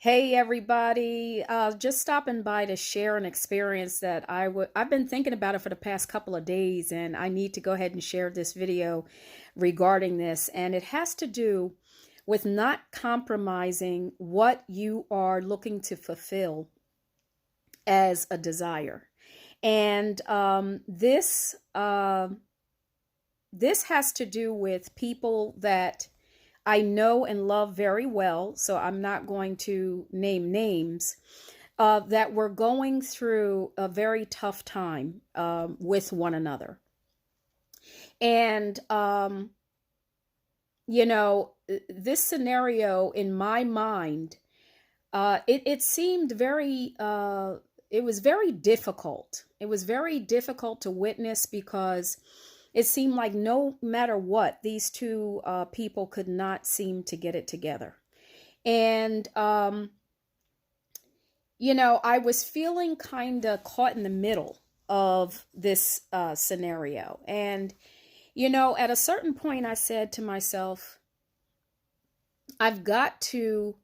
Hey everybody, just stopping by to share an experience that I've been thinking about it for the past couple of days, and I need to go ahead and share this video regarding this. And it has to do with not compromising what you are looking to fulfill as a desire. And this has to do with people that I know and love very well, so I'm not going to name names, that were going through a very tough time with one another. And, this scenario in my mind, it seemed it was very difficult. It was very difficult to witness because it seemed like no matter what, these two people could not seem to get it together. And, I was feeling kind of caught in the middle of this scenario. And, at a certain point, I said to myself, I've got to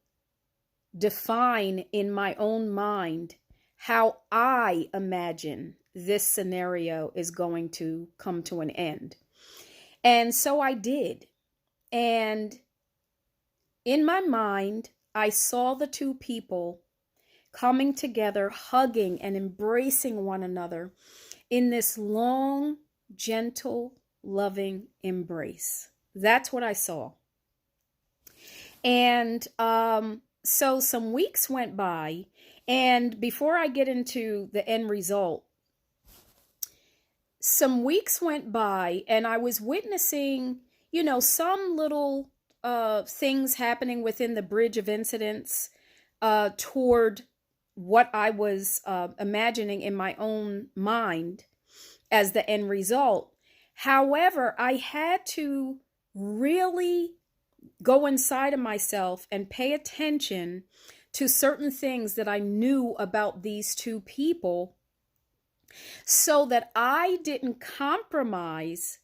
define in my own mind how I imagine this scenario is going to come to an end. And so I did. And in my mind, I saw the two people coming together, hugging and embracing one another in this long, gentle, loving embrace. That's what I saw. And so some weeks went by, and before I get into the end result, some weeks went by and I was witnessing, some little things happening within the bridge of incidents toward what I was imagining in my own mind as the end result. However, I had to really go inside of myself and pay attention to certain things that I knew about these two people so that I didn't compromise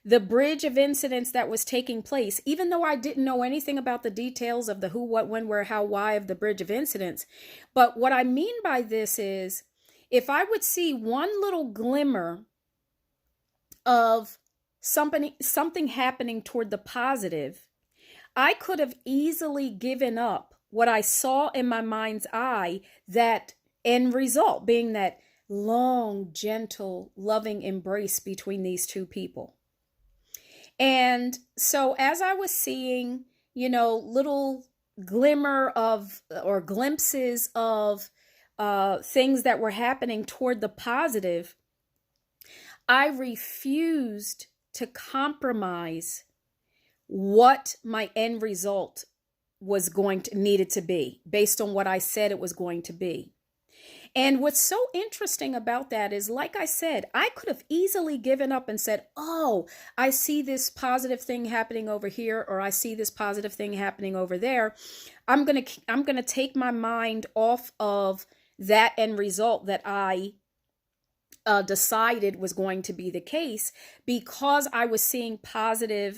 the bridge of incidents that was taking place, even though I didn't know anything about the details of the who, what, when, where, how, why of the bridge of incidents. But what I mean by this is, if I would see one little glimmer of something happening toward the positive, I could have easily given up what I saw in my mind's eye, that end result being that long, gentle, loving embrace between these two people. And so as I was seeing, little glimmer of or glimpses of things that were happening toward the positive, I refused to compromise what my end result was needed to be based on what I said it was going to be. And what's so interesting about that is, like I said, I could have easily given up and said, oh, I see this positive thing happening over here, or I see this positive thing happening over there. I'm going to take my mind off of that end result that I decided was going to be the case, because I was seeing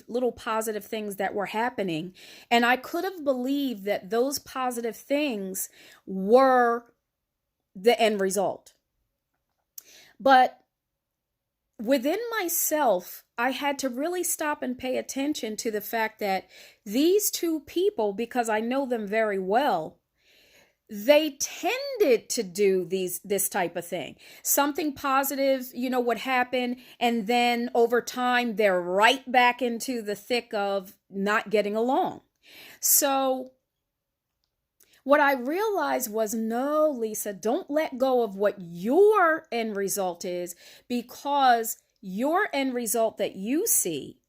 little positive things that were happening. And I could have believed that those positive things were the end result. But within myself, I had to really stop and pay attention to the fact that these two people, because I know them very well, they tended to do this type of thing. Something positive, would happen, and then over time, they're right back into the thick of not getting along. So what I realized was, no, Lisa, don't let go of what your end result is, because your end result that you see,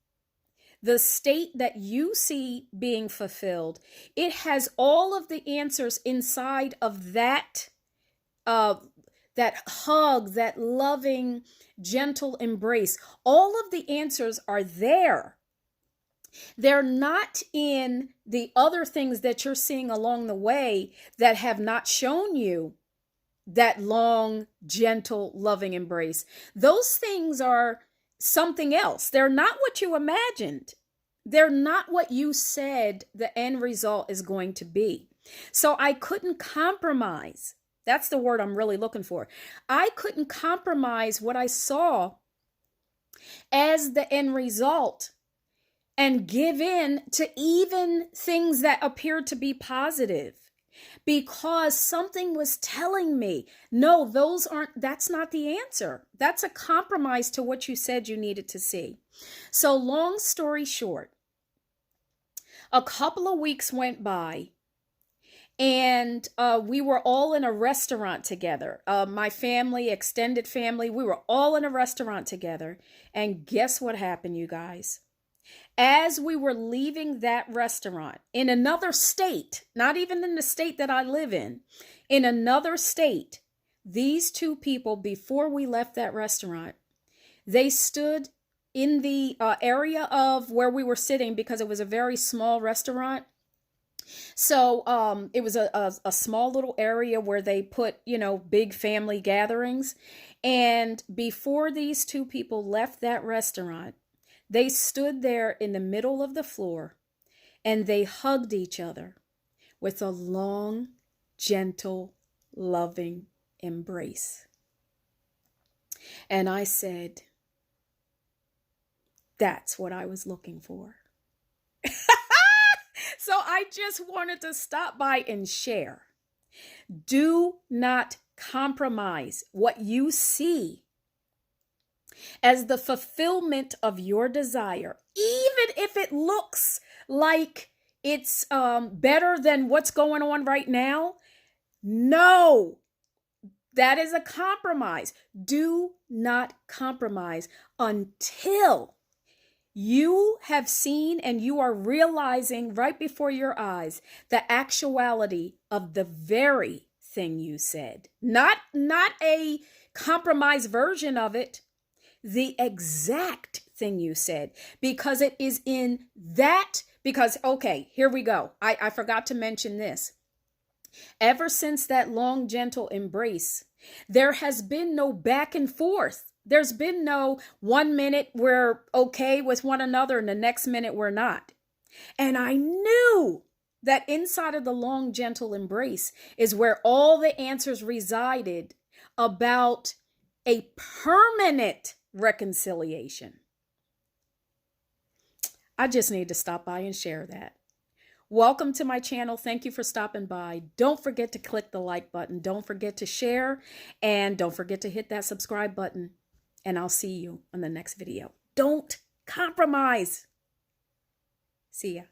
the state that you see being fulfilled, it has all of the answers inside of that hug, that loving, gentle embrace. All of the answers are there. They're not in the other things that you're seeing along the way that have not shown you that long, gentle, loving embrace. Those things are something else. They're not what you imagined. They're not what you said the end result is going to be. So I couldn't compromise. That's the word I'm really looking for. I couldn't compromise what I saw as the end result and give in to even things that appeared to be positive, because something was telling me, no, that's not the answer. That's a compromise to what you said you needed to see. So long story short, a couple of weeks went by, and we were all in a restaurant together. My family, extended family, we were all in a restaurant together. And guess what happened, you guys? As we were leaving that restaurant in another state, not even in the state that I live in another state, these two people, before we left that restaurant, they stood in the area of where we were sitting, because it was a very small restaurant. So it was a small little area where they put, big family gatherings. And before these two people left that restaurant, they stood there in the middle of the floor and they hugged each other with a long, gentle, loving embrace. And I said, that's what I was looking for. So I just wanted to stop by and share. Do not compromise what you see as the fulfillment of your desire, even if it looks like it's better than what's going on right now. No, that is a compromise. Do not compromise until you have seen and you are realizing right before your eyes the actuality of the very thing you said. Not a compromised version of it, the exact thing you said, because it is in that, because, okay, here we go. I forgot to mention this. Ever since that long, gentle embrace, there has been no back and forth. There's been no 1 minute we're okay with one another and the next minute we're not. And I knew that inside of the long, gentle embrace is where all the answers resided about a permanent reconciliation. I just need to stop by and share that. Welcome to my channel. Thank you for stopping by. Don't forget to click the like button. Don't forget to share. And don't forget to hit that subscribe button. And I'll see you on the next video. Don't compromise. See ya.